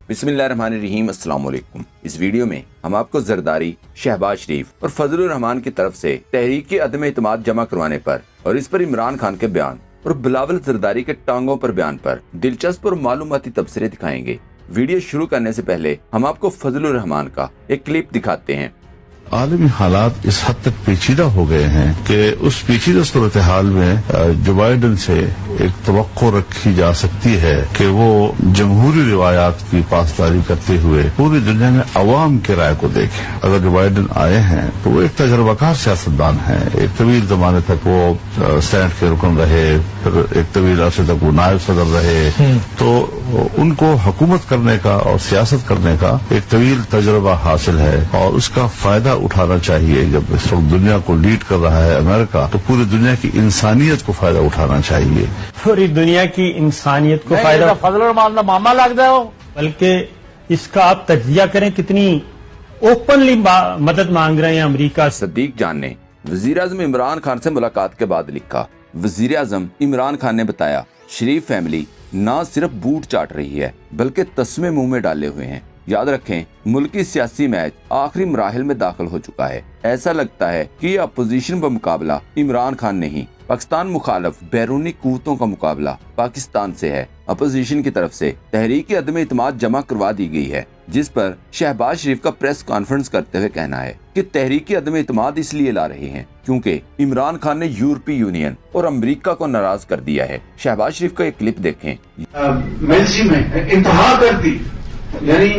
बिस्मिल्लाहिर्रहमानिर्रहीम, अस्सलाम वालेकुम। इस वीडियो में हम आपको जरदारी, शहबाज शरीफ और फजलुर रहमान की तरफ से तहरीक अदम एतमाद जमा करवाने पर और इस पर इमरान खान के बयान और बिलावल जरदारी के टांगों पर बयान पर दिलचस्प और मालूमाती तबसरे दिखाएंगे। वीडियो शुरू करने से पहले हम आपको फजलुर रहमान का एक क्लिप दिखाते हैं। आलमी हालात इस हद तक पेचीदा हो गए हैं कि उस पेचीदा सूरत हाल में जो बाइडन से एक तवक्को रखी जा सकती है कि वो जमहूरी रिवायात की पासदारी करते हुए पूरी दुनिया में अवाम के राय को देखें। अगर जो बाइडन आए हैं तो वो एक तजर्बाकार सियासतदान है। एक तवील जमाने तक वो सेनेट के रुकन रहे, फिर एक तवील अरसे तक वो नायब सदर रहे, तो उनको हुकूमत करने का और सियासत करने का एक तवील तजुर्बा हासिल है और उसका फायदा उठाना चाहिए। जब इस वक्त दुनिया को लीड कर रहा है अमेरिका, तो पूरी दुनिया की इंसानियत को फायदा उठाना चाहिए। पूरी दुनिया की इंसानियत को फायदा फजलुर रहमान का मामा लगता हो, बल्कि इसका आप तजिया करें कितनी ओपनली मदद मांग रहे हैं अमेरिका। सदीक जान ने वजीर आजम इमरान खान से मुलाकात के बाद लिखा, वजीर आजम इमरान खान ने बताया शरीफ फैमिली न सिर्फ बूट चाट रही है बल्कि तस्मे मुंह में डाले हुए हैं। याद रखें, मुल्की सियासी मैच आखिरी मराहिल में दाखिल हो चुका है। ऐसा लगता है कि ये अपोजिशन का मुकाबला इमरान खान नहीं, पाकिस्तान मुखालफ बैरूनी कुव्वतों का मुकाबला पाकिस्तान से है। अपोजिशन की तरफ से तहरीक अदम एतमाद जमा करवा दी गई है, जिस पर शहबाज शरीफ का प्रेस कॉन्फ्रेंस करते हुए कहना है कि तहरीक अदम एतमाद इसलिए ला रहे हैं क्योंकि इमरान खान ने यूरोपीय यूनियन और अमेरिका को नाराज कर दिया है। शहबाज शरीफ का एक क्लिप देखें। मेलसी में इंतहा कर दी, यानी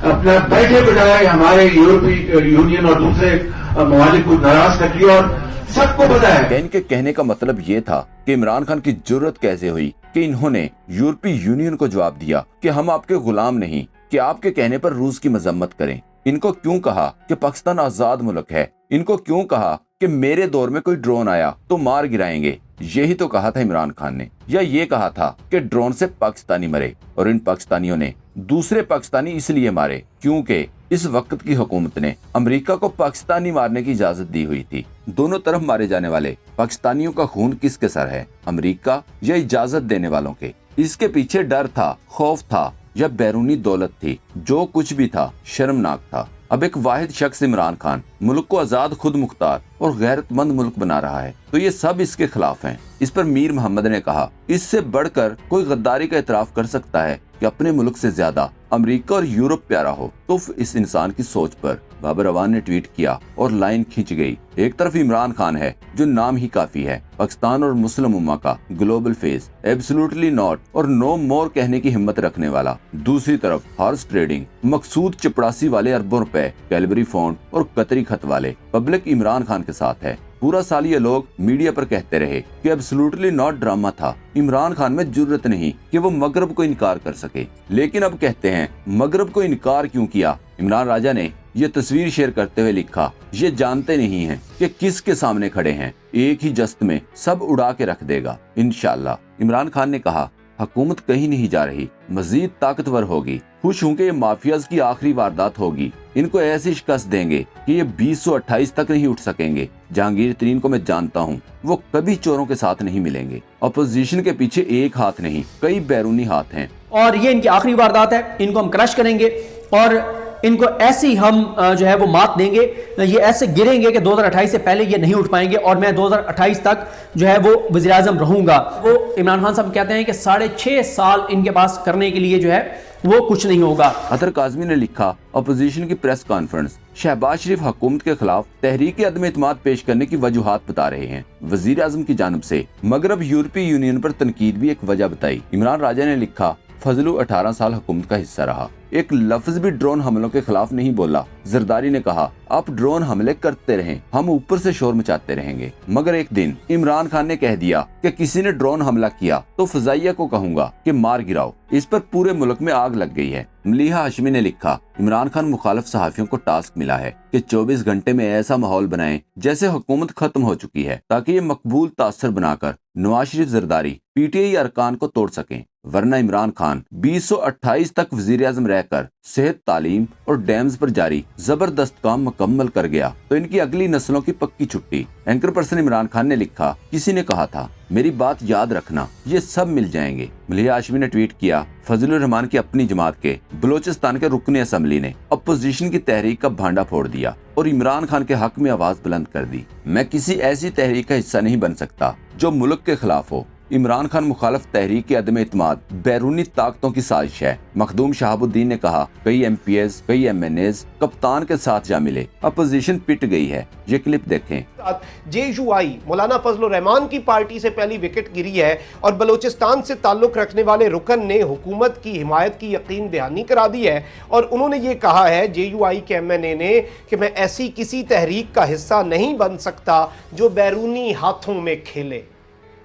अपना बैठे बिठाए हमारे यूरोपीय यूनियन और दूसरे ममालिक को नाराज कर लिया और सबको पता है। इनके कहने का मतलब ये था कि इमरान खान की जुर्रत कैसे हुई कि इन्होंने यूरोपीय यूनियन को जवाब दिया कि हम आपके गुलाम नहीं कि आपके कहने पर रूस की मजम्मत करें। इनको क्यों कहा कि पाकिस्तान आजाद मुल्क है? इनको क्यों कहा कि मेरे दौर में कोई ड्रोन आया तो मार गिराएंगे? यही तो कहा था इमरान खान ने, या ये कहा था कि ड्रोन से पाकिस्तानी मरे और इन पाकिस्तानियों ने दूसरे पाकिस्तानी इसलिए मारे क्योंकि इस वक्त की हुकूमत ने अमेरिका को पाकिस्तानी मारने की इजाजत दी हुई थी। दोनों तरफ मारे जाने वाले पाकिस्तानियों का खून किसके सर है, अमेरिका या इजाजत देने वालों के? इसके पीछे डर था, खौफ था या बैरूनी दौलत थी? जो कुछ भी था शर्मनाक था। अब एक वाहिद शख्स इमरान खान मुल्क को आजाद, खुद मुख्तार और गैरतमंद मुल्क बना रहा है, तो ये सब इसके खिलाफ हैं। इस पर मीर मोहम्मद ने कहा, इससे बढ़कर कोई गद्दारी का इतराफ कर सकता है कि अपने मुल्क से ज्यादा अमेरिका और यूरोप प्यारा हो? तो इस इंसान की सोच पर बाबर अवान ने ट्वीट किया और लाइन खींच गई। एक तरफ इमरान खान है जो नाम ही काफी है, पाकिस्तान और मुस्लिम उम्मा का ग्लोबल फेस, एब्सोल्युटली नॉट और नो मोर कहने की हिम्मत रखने वाला। दूसरी तरफ हॉर्स ट्रेडिंग, मकसूद चपड़ासी वाले अरबों रुपए, कैलबरी फॉन्ट और कतरी खत वाले पब्लिक इमरान खान के साथ है। पूरा साल ये लोग मीडिया पर कहते रहे कि एब्सोल्युटली नॉट ड्रामा था, इमरान खान में जुर्रत नहीं कि वो मगरब को इनकार कर सके। लेकिन अब कहते हैं मगरब को इनकार क्यों किया? इमरान राजा ने ये तस्वीर शेयर करते हुए लिखा, ये जानते नहीं हैं कि किसके सामने खड़े हैं, एक ही जस्त में सब उड़ा के रख देगा इंशाअल्लाह। इमरान खान ने कहा, हुकूमत कहीं नहीं जा रही, मजीद ताकतवर होगी। खुश हूं कि ये माफियाज की आखिरी वारदात होगी। इनको ऐसी शिकस्त देंगे कि ये 2028 तक नहीं उठ सकेंगे। जहांगीर तरीन को मैं जानता हूं, वो कभी चोरों के साथ नहीं मिलेंगे। अपोजिशन के पीछे एक हाथ नहीं, कई बैरूनी हाथ हैं और ये इनकी आखिरी वारदात है। इनको हम क्रश करेंगे और इनको ऐसी हम जो है वो मात देंगे, ये ऐसे गिरेंगे कि 2028 से पहले ये नहीं उठ पाएंगे और मैं 2028 तक जो है वो वज़ीर आज़म रहूंगा। वो इमरान खान साहब कहते हैं कि 6.5 साल इनके पास करने के लिए जो है वो कुछ नहीं होगा। अतर काज़मी ने लिखा, अपोजिशन की प्रेस कॉन्फ्रेंस, शहबाज शरीफ हुकूमत के खिलाफ तहरीक अदम एतमाद पेश करने की वजूहात बता रहे हैं। वजीर आजम की जानिब से मगरब यूरोपीय यूनियन पर तनकीद भी एक वजह बताई। इमरान राजा ने लिखा, फजलू 18 साल हुकूमत का हिस्सा रहा, एक लफ्ज भी ड्रोन हमलों के खिलाफ नहीं बोला। जरदारी ने कहा, आप ड्रोन हमले करते रहें, हम ऊपर से शोर मचाते रहेंगे। मगर एक दिन इमरान खान ने कह दिया कि किसी ने ड्रोन हमला किया तो फजाइया को कहूंगा कि मार गिराओ। इस पर पूरे मुल्क में आग लग गई है। मलीहा हाशमी ने लिखा, इमरान खान मुखालिफ सहाफियों को टास्क मिला है कि 24 घंटे में ऐसा माहौल बनाएं जैसे हुकूमत खत्म हो चुकी है, ताकि ये मकबूल तासर बनाकर नवाज शरीफ जरदारी PTI अरकान को तोड़ सकें। वरना इमरान खान 2028 तक वजीर आजम रहकर सेहत, तालीम और डैम्स पर जारी जबरदस्त काम मुकम्मल कर गया तो इनकी अगली नस्लों की पक्की छुट्टी। एंकर पर्सन इमरान खान ने लिखा, किसी ने कहा था मेरी बात याद रखना, ये सब मिल जाएंगे। मलिहा हाशमी ने ट्वीट किया, फजलुर रहमान की अपनी जमात के बलोचिस्तान के रुकने असम्बली ने अपोजिशन की तहरीक का भांडा फोड़ दिया और इमरान खान के हक में आवाज बुलंद कर दी। मैं किसी ऐसी तहरीक का हिस्सा नहीं बन सकता जो मुल्क के खिलाफ हो। इमरान खान मुखालिफ तहरीक के अदम इत्माद बैरूनी ताकतों की साजिश है। मखदूम शहाबुद्दीन ने कहा, कई MPs, कई MNAs कप्तान के साथ जा मिले, अपोजिशन पिट गई है। ये क्लिप देखें। JUI मौलाना फजलुर रहमान की पार्टी से पहली विकेट गिरी है और बलोचिस्तान से ताल्लुक रखने वाले रुकन ने हुकूमत की हिमायत की यकीन दहानी करा दी है और उन्होंने ये कहा है JUI के MNA ने कि मैं ऐसी किसी तहरीक का हिस्सा नहीं बन सकता जो बैरूनी हाथों में खेले।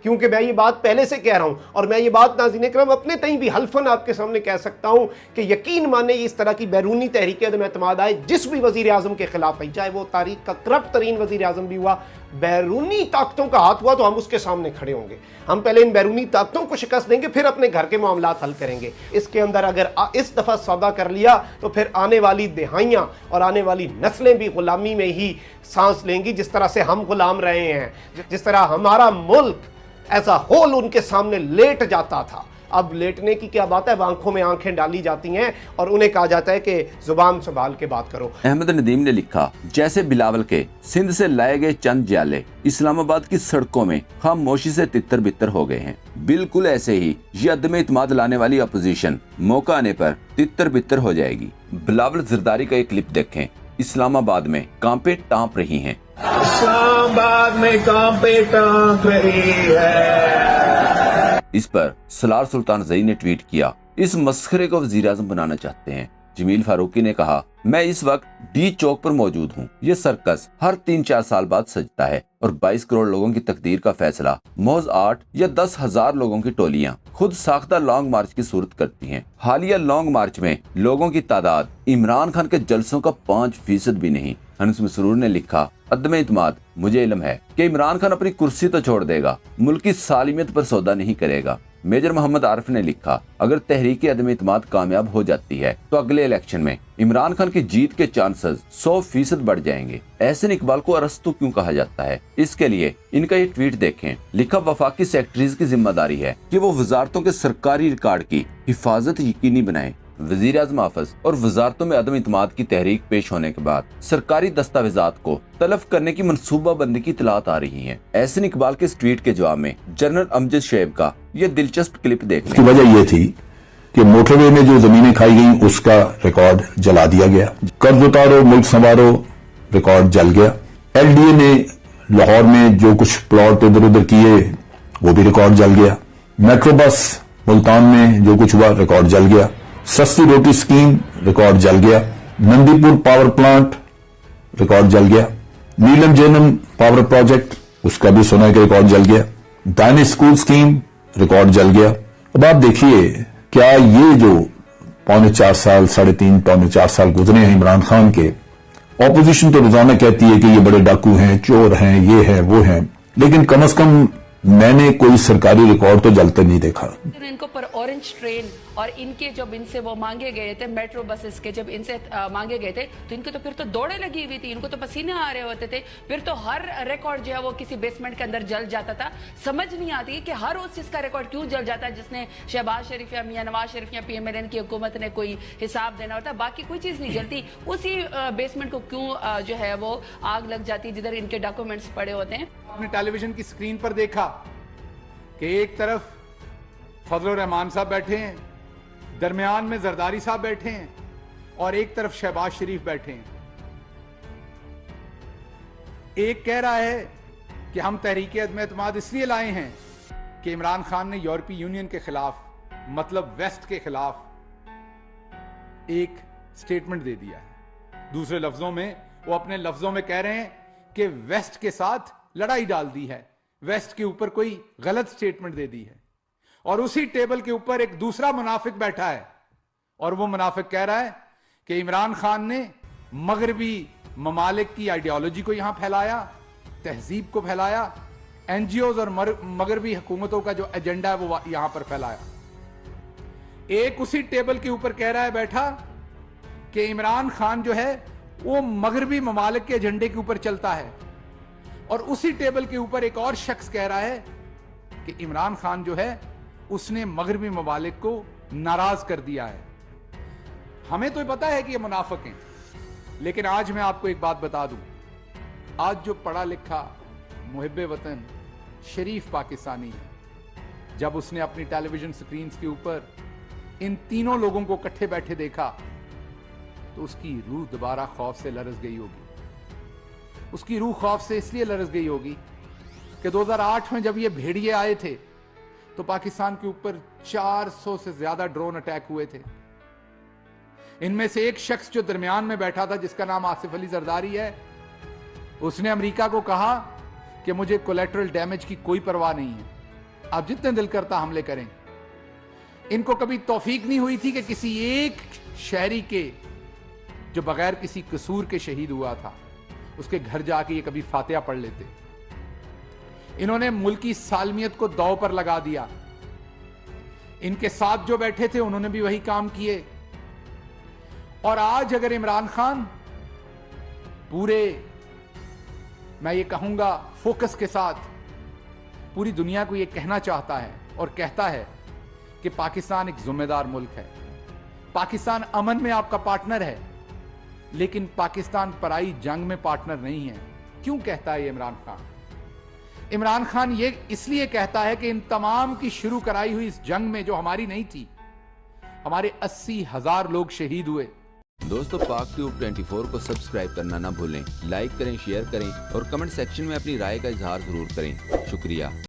क्योंकि मैं ये बात पहले से कह रहा हूं और मैं ये बात नाज़रीन इकराम अपने तई भी हल्फन आपके सामने कह सकता हूं कि यकीन माने इस तरह की बैरूनी तहरीक अदम एतमाद आए जिस भी वजीर आजम के खिलाफ आई, चाहे वो तारीख का करप्ट तरीन वजीर आजम भी हुआ, बैरूनी ताकतों का हाथ हुआ तो हम उसके सामने खड़े होंगे। हम पहले इन बैरूनी ताकतों को शिकस्त देंगे, फिर अपने घर के मामलात हल करेंगे। इसके अंदर अगर इस दफ़ा सौदा कर लिया तो फिर आने वाली दिहाइयाँ और आने वाली नस्लें भी गुलामी में ही सांस लेंगी, जिस तरह से हम गुलाम रहे हैं, जिस तरह हमारा मुल्क एज अ होल उनके सामने लेट जाता था। अब लेटने की क्या बात है, आंखों में आंखें डाली जाती हैं और उन्हें कहा जाता है कि जुबान संभाल के बात करो। अहमद नदीम ने लिखा, जैसे बिलावल के सिंध से लाए गए चंद जाले इस्लामाबाद की सड़कों में खामोशी से तितर बितर हो गए हैं, बिल्कुल ऐसे ही ये अदम इत्माद लाने वाली अपोजिशन मौका आने पर तितर बितर हो जाएगी। बिलावल जरदारी का एक क्लिप देखें। इस्लामाबाद में कांपे टांप रही हैं। इस्लामाबाद में कांपे टांप रही है। इस पर सलार सुल्तान जई ने ट्वीट किया, इस मस्खरे को वजीर आजम बनाना चाहते हैं। जमील फारूकी ने कहा, मैं इस वक्त डी चौक पर मौजूद हूँ। ये सर्कस हर 3-4 साल बाद सजता है और 22 करोड़ लोगों की तकदीर का फैसला महज 8 या 10,000 लोगों की टोलियां खुद साख्ता लॉन्ग मार्च की सूरत करती हैं। हालिया लॉन्ग मार्च में लोगों की तादाद इमरान खान के जलसों का 5% भी नहीं। हंस मसरूर ने लिखा, अदम इत्माद, मुझे इल्म है कि इमरान खान अपनी कुर्सी तो छोड़ देगा, मुल्क की सालिमियत पर सौदा नहीं करेगा। मेजर मोहम्मद आरिफ ने लिखा, अगर तहरीक अदम इत्माद कामयाब हो जाती है तो अगले इलेक्शन में इमरान खान की जीत के चांसेस 100% बढ़ जाएंगे। एहसन इकबाल को अरस्तु क्यों कहा जाता है, इसके लिए इनका ये ट्वीट देखें। लिखा, वफाकी सेक्रेटरीज की जिम्मेदारी है कि वो वजारतों के सरकारी रिकॉर्ड की हिफाजत यकीनी बनाएं। वजीर आज़म हाफिज और वजारतों में अदम इत्माद की तहरीक पेश होने के बाद सरकारी दस्तावेजात को तलफ करने की मनसूबा बंदी की इतलात आ रही है। एहसन इकबाल के इस ट्वीट के जवाब में जनरल अमजद शेब का यह दिलचस्प क्लिप देखने की वजह यह थी कि मोटरवे में जो जमीनें खाई गई उसका रिकॉर्ड जला दिया गया, कर्ज उतारो मुल्क संवारो रिकॉर्ड जल गया, LDA ने लाहौर में जो कुछ प्लॉट इधर उधर किए वो भी रिकॉर्ड जल गया, मेट्रो बस मुल्तान में जो कुछ हुआ रिकॉर्ड जल गया, सस्ती रोटी स्कीम रिकॉर्ड जल गया, नंदीपुर पावर प्लांट रिकॉर्ड जल गया, नीलम जेनम पावर प्रोजेक्ट उसका भी सुना कि रिकॉर्ड जल गया, दानी स्कूल स्कीम रिकॉर्ड जल गया। अब आप देखिए क्या ये जो 3.25 साल 3.5 पौने 4 साल गुजरे हैं इमरान खान के, ऑपोजिशन तो रोजाना कहती है कि ये बड़े डाकू हैं, चोर हैं, ये हैं वो हैं, लेकिन कम से कम मैंने कोई सरकारी रिकॉर्ड तो जलते नहीं देखा। इनको पर ऑरेंज ट्रेन और इनके जब इनसे वो मांगे गए थे मेट्रो बसेस के, जब इनसे मांगे गए थे तो इनको तो फिर तो दौड़े लगी हुई थी, इनको तो पसीने आ रहे होते थे, फिर तो हर रिकॉर्ड जो है वो किसी बेसमेंट के अंदर जल जाता था। समझ नहीं आती कि हर उस चीज का रिकॉर्ड क्यों जल जाता है जिसने शहबाज शरीफ या मियां नवाज शरीफ या PMLN की हुकूमत ने कोई हिसाब देना होता है, बाकी कोई चीज नहीं जलती। उसी बेसमेंट को क्यों जो है वो आग लग जाती जिधर इनके डॉक्यूमेंट्स पड़े होते हैं। आपने टेलीविजन की स्क्रीन पर देखा कि एक तरफ फजलुर रहमान साहब बैठे हैं, दरमियान में जरदारी साहब बैठे हैं और एक तरफ शहबाज शरीफ बैठे हैं। एक कह रहा है कि हम तहरीक अदम एतमाद इसलिए लाए हैं कि इमरान खान ने यूरोपीय यूनियन के खिलाफ, मतलब वेस्ट के खिलाफ एक स्टेटमेंट दे दिया है। दूसरे लफ्जों में वो अपने लफ्जों में कह रहे हैं कि वेस्ट के साथ लड़ाई डाल दी है, वेस्ट के ऊपर कोई गलत स्टेटमेंट दे दी है। और उसी टेबल के ऊपर एक दूसरा मुनाफिक बैठा है और वो मुनाफिक कह रहा है कि इमरान खान ने मगरबी ममालिक की आइडियोलॉजी को यहां फैलाया, तहजीब को फैलाया, NGOs और मगरबी हुकूमतों का जो एजेंडा है वो यहां पर फैलाया। एक उसी टेबल के ऊपर कह रहा है बैठा कि इमरान खान जो है वो मगरबी ममालिक के एजेंडे के ऊपर चलता है, और उसी टेबल के ऊपर एक और शख्स कह रहा है कि इमरान खान जो है उसने मगरबी ममालिक को नाराज कर दिया है। हमें तो पता है कि ये मुनाफिक हैं, लेकिन आज मैं आपको एक बात बता दूं, आज जो पढ़ा लिखा मुहिब्बे वतन शरीफ पाकिस्तानी है, जब उसने अपनी टेलीविजन स्क्रीन के ऊपर इन तीनों लोगों को इकट्ठे बैठे देखा तो उसकी रूह दोबारा खौफ से लरस गई होगी। उसकी रूह खौफ से इसलिए लरस गई होगी कि 2008 में जब ये भेड़िए आए थे तो पाकिस्तान के ऊपर 400 से ज्यादा ड्रोन अटैक हुए थे। इनमें से एक शख्स जो दरमियान में बैठा था, जिसका नाम आसिफ अली जरदारी है, उसने अमेरिका को कहा कि मुझे कोलेटरल डैमेज की कोई परवाह नहीं है, आप जितने दिल करता हमले करें। इनको कभी तौफीक नहीं हुई थी कि किसी एक शहरी के जो बगैर किसी कसूर के शहीद हुआ था उसके घर जाके ये कभी फातिहा पढ़ लेते। इन्होंने मुल्की सालमियत को दांव पर लगा दिया। इनके साथ जो बैठे थे उन्होंने भी वही काम किए। और आज अगर इमरान खान पूरे, मैं ये कहूंगा, फोकस के साथ पूरी दुनिया को ये कहना चाहता है और कहता है कि पाकिस्तान एक जिम्मेदार मुल्क है, पाकिस्तान अमन में आपका पार्टनर है, लेकिन पाकिस्तान पराई जंग में पार्टनर नहीं है। क्यों कहता है ये इमरान खान? इमरान खान ये इसलिए कहता है कि इन तमाम की शुरू कराई हुई इस जंग में, जो हमारी नहीं थी, हमारे 80,000 लोग शहीद हुए। दोस्तों, पाक ट्यूब 24 को सब्सक्राइब करना ना भूलें, लाइक करें, शेयर करें और कमेंट सेक्शन में अपनी राय का इजहार जरूर करें। शुक्रिया।